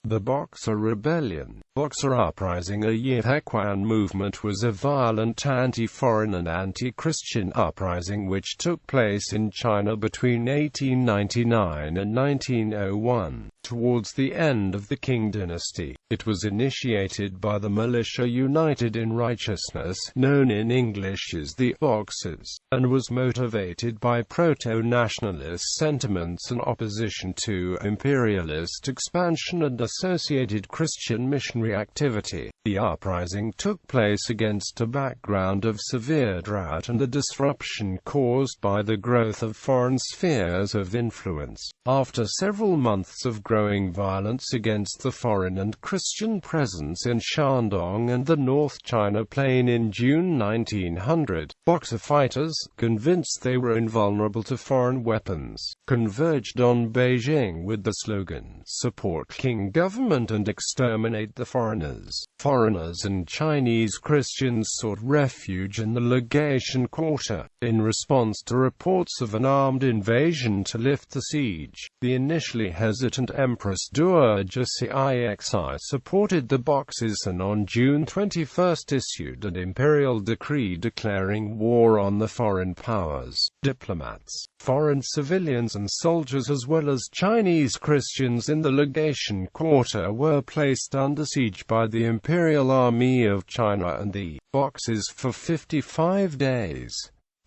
The Boxer Rebellion, Boxer Uprising. A Yihequan Movement was a violent anti-foreign and anti-Christian uprising which took place in China between 1899 and 1901, towards the end of the Qing dynasty. It was initiated by the Militia United in Righteousness, known in English as the Boxers, and was motivated by proto-nationalist sentiments and opposition to imperialist expansion and associated Christian missionary activity. The uprising took place against a background of severe drought and the disruption caused by the growth of foreign spheres of influence. After several months of growing violence against the foreign and Christian presence in Shandong and the North China Plain in June 1900, Boxer fighters, convinced they were invulnerable to foreign weapons, converged on Beijing with the slogan, "Support Qing government and exterminate the foreigners." Foreigners and Chinese Christians sought refuge in the Legation Quarter, in response to reports of an armed invasion to lift the siege. The initially hesitant Empress Dowager Cixi supported the Boxers and on June 21 issued an imperial decree declaring war on the foreign powers. Diplomats, foreign civilians and soldiers as well as Chinese Christians in the Legation Quarter were placed under siege by the Imperial Army of China and the Boxers for 55 days.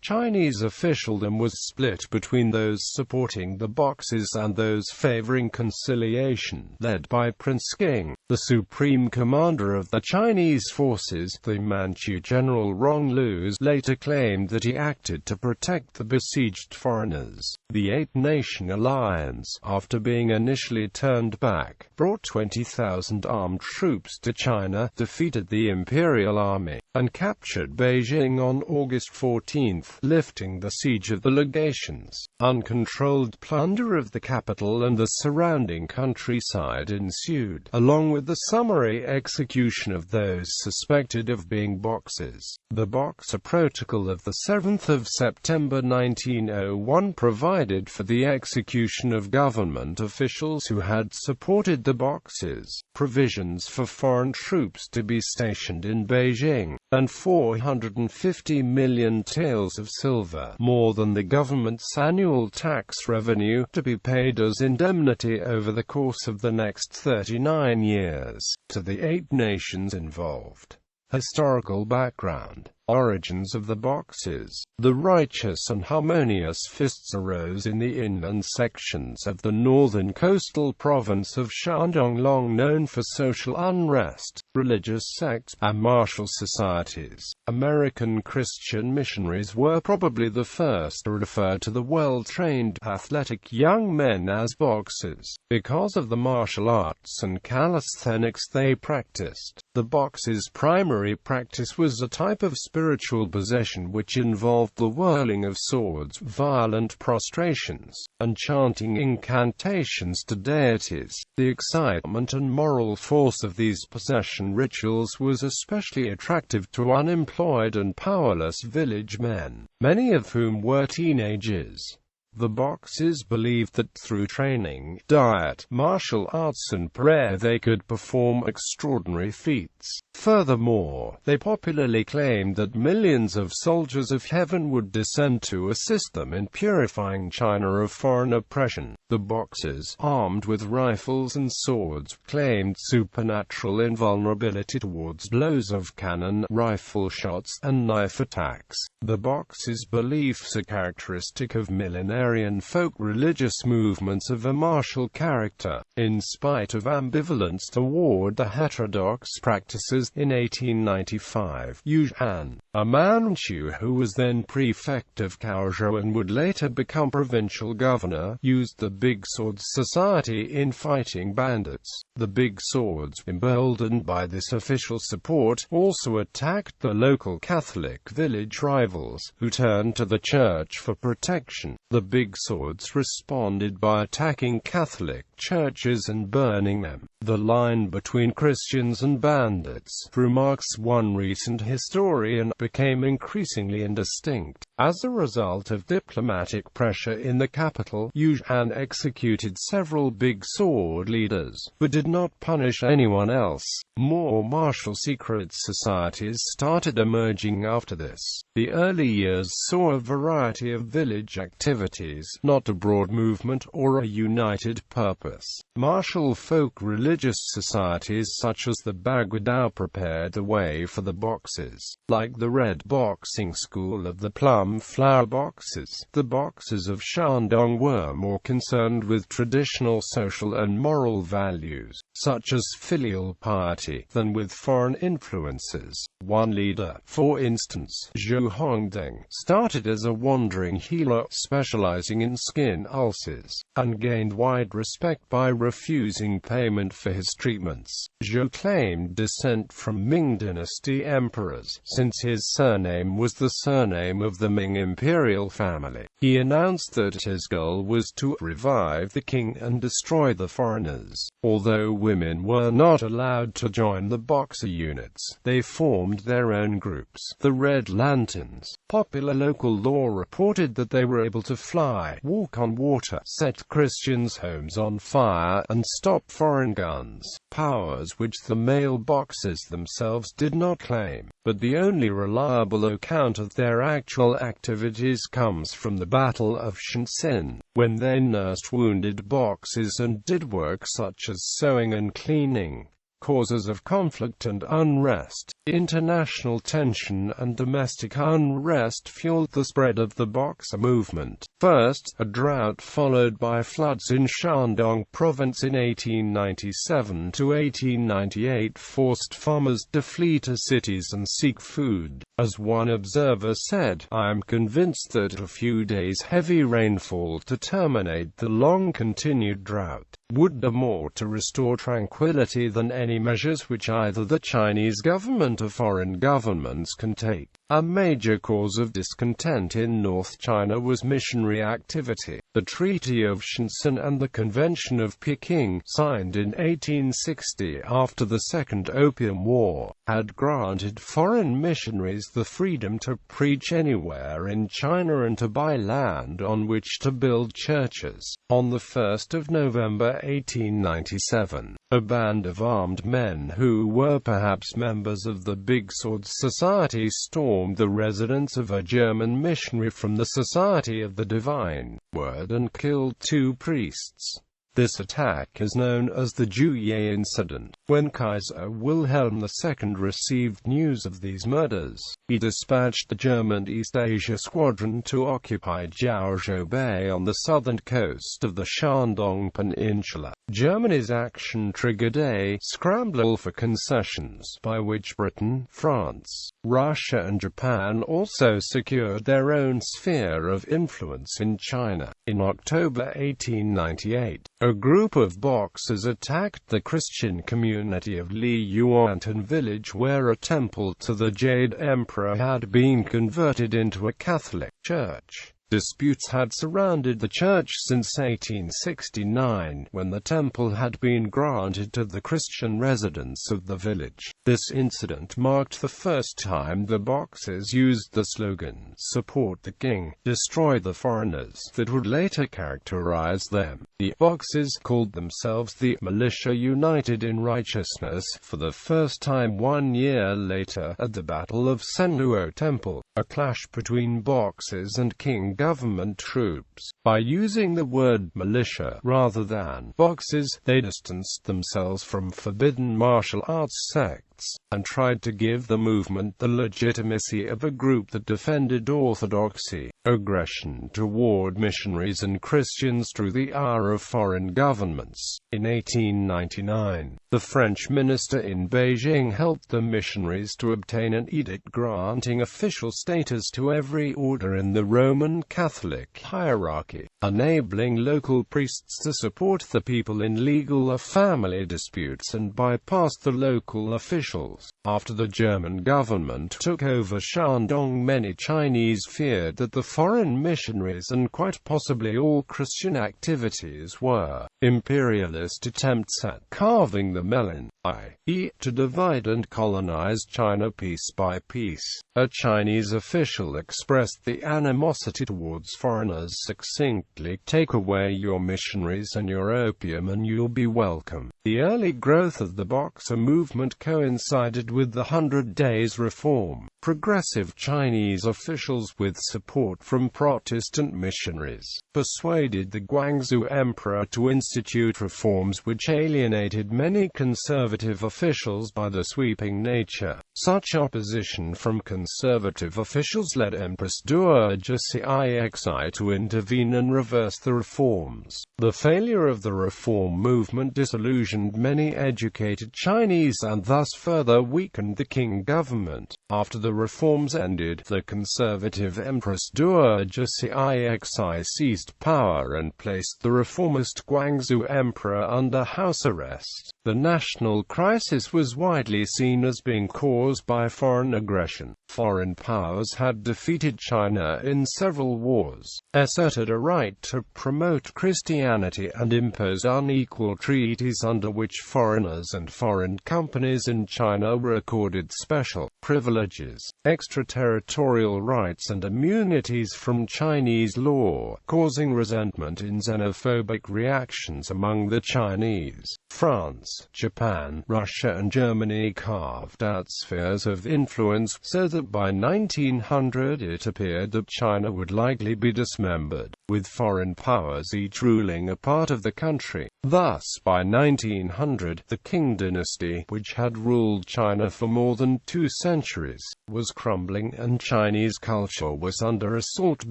Chinese officialdom was split between those supporting the Boxers and those favoring conciliation, led by Prince Qing, the supreme commander of the Chinese forces. The Manchu general Ronglu later claimed that he acted to protect the besieged foreigners. The Eight-Nation Alliance, after being initially turned back, brought 20,000 armed troops to China, defeated the Imperial Army, and captured Beijing on August 14, lifting the siege of the legations. Uncontrolled plunder of the capital and the surrounding countryside ensued, along with the summary execution of those suspected of being Boxers. The Boxer Protocol of 7 September 1901 provided for the execution of government officials who had supported the Boxers, provisions for foreign troops to be stationed in Beijing, and 450 million taels of silver, more than the government's annual tax revenue, to be paid as indemnity over the course of the next 39 years, to the 8 nations involved. Historical background. Origins of the Boxers. The righteous and harmonious fists arose in the inland sections of the northern coastal province of Shandong, long known for social unrest, religious sects, and martial societies. American Christian missionaries were probably the first to refer to the well-trained, athletic young men as Boxers, because of the martial arts and calisthenics they practiced. The Boxers' primary practice was a type of spiritual possession which involved the whirling of swords, violent prostrations, and chanting incantations to deities. The excitement and moral force of these possession rituals was especially attractive to unemployed and powerless village men, many of whom were teenagers. The Boxers believed that through training, diet, martial arts and prayer they could perform extraordinary feats. Furthermore, they popularly claimed that millions of soldiers of heaven would descend to assist them in purifying China of foreign oppression. The Boxers, armed with rifles and swords, claimed supernatural invulnerability towards blows of cannon, rifle shots, and knife attacks. The Boxers' beliefs are characteristic of millenarian folk religious movements of a martial character. In spite of ambivalence toward the heterodox practices, in 1895, Yihequan, a Manchu who was then prefect of Kaozhou and would later become provincial governor, used the Big Swords Society in fighting bandits. The Big Swords, emboldened by this official support, also attacked the local Catholic village rivals, who turned to the church for protection. The big swords responded by attacking Catholic churches and burning them. The line between Christians and bandits, remarks one recent historian, became increasingly indistinct. As a result of diplomatic pressure in the capital, Yihequan executed several big sword leaders, but did not punish anyone else. More martial secret societies started emerging after this. The early years saw a variety of village activities, not a broad movement or a united purpose. Martial folk religious societies such as the Bagua prepared the way for the Boxers. Like the Red Boxing School of the Plum Flower Boxers, the Boxers of Shandong were more concerned with traditional social and moral values, such as filial piety, than with foreign influences. One leader, for instance, Zhou Hongdeng, started as a wandering healer specializing in skin ulcers, and gained wide respect by refusing payment for his treatments. Zhou claimed descent from Ming dynasty emperors, since his surname was the surname of the Ming imperial family. He announced that his goal was to revive the king and destroy the foreigners. Although women were not allowed to join the Boxer units, they formed their own groups, the Red Lanterns. Popular local law reported that they were able to fly, walk on water, set Christians' homes on fire, and stop foreign guns, powers which the male Boxers themselves did not claim. But the only reliable account of their actual activities comes from the Battle of Shenzhen, when they nursed wounded Boxers and did work such as sewing and cleaning. Causes of conflict and unrest. International tension and domestic unrest fueled the spread of the Boxer movement. First, a drought followed by floods in Shandong province in 1897 to 1898 forced farmers to flee to cities and seek food. As one observer said, "I am convinced that a few days' heavy rainfall to terminate the long-continued drought would do more to restore tranquility than any measures which either the Chinese government or foreign governments can take." A major cause of discontent in North China was missionary activity. The Treaty of Shenzhen and the Convention of Peking, signed in 1860 after the Second Opium War, had granted foreign missionaries the freedom to preach anywhere in China and to buy land on which to build churches. On the 1st of November 1897, a band of armed men who were perhaps members of the Big Sword Society stormed the residence of a German missionary from the Society of the Divine Word and killed 2 priests. This attack is known as the Juye incident. When Kaiser Wilhelm II received news of these murders, he dispatched the German East Asia Squadron to occupy Jiaozhou Bay on the southern coast of the Shandong Peninsula. Germany's action triggered a scramble for concessions, by which Britain, France, Russia and Japan also secured their own sphere of influence in China. In October 1898, a group of Boxers attacked the Christian community of Liyuantan village where a temple to the Jade Emperor had been converted into a Catholic church. Disputes had surrounded the church since 1869, when the temple had been granted to the Christian residents of the village. This incident marked the first time the Boxers used the slogan, "Support the King, destroy the foreigners," that would later characterize them. The Boxers called themselves the Militia United in Righteousness for the first time 1 year later, at the Battle of Senluo Temple, a clash between Boxers and Qing government troops. By using the word militia rather than Boxers, they distanced themselves from forbidden martial arts sects, and tried to give the movement the legitimacy of a group that defended orthodoxy. Aggression toward missionaries and Christians drew the ire of foreign governments. In 1899, the French minister in Beijing helped the missionaries to obtain an edict granting official status to every order in the Roman Catholic hierarchy, enabling local priests to support the people in legal or family disputes and bypass the local official officials. After the German government took over Shandong, many Chinese feared that the foreign missionaries and quite possibly all Christian activities were imperialist attempts at carving the melon, i.e., to divide and colonize China piece by piece. A Chinese official expressed the animosity towards foreigners succinctly: "Take away your missionaries and your opium and you'll be welcome." The early growth of the Boxer movement coincided with the 100 Days Reform. Progressive Chinese officials, with support from Protestant missionaries, persuaded the Guangxu emperor to institute reforms which alienated many conservative officials by their sweeping nature. Such opposition from conservative officials led Empress Dowager Cixi to intervene and reverse the reforms. The failure of the reform movement disillusioned many educated Chinese and thus further weakened the Qing government. After the reforms ended, the conservative Empress Dowager Cixi seized power and placed the reformist Guangxu emperor under house arrest. The national crisis was widely seen as being caused by foreign aggression. Foreign powers had defeated China in several wars, asserted a right to promote Christianity, and imposed unequal treaties under which foreigners and foreign companies in China were accorded special privileges, extraterritorial rights and immunities from Chinese law, causing resentment and xenophobic reactions among the Chinese. France, Japan, Russia and Germany carved out spheres of influence, so that by 1900 it appeared that China would likely be dismembered, with foreign powers each ruling a part of the country. Thus, by 1900, the Qing dynasty, which had ruled China for more than 2 centuries, was crumbling, and Chinese culture was under assault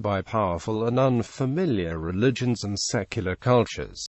by powerful and unfamiliar religions and secular cultures.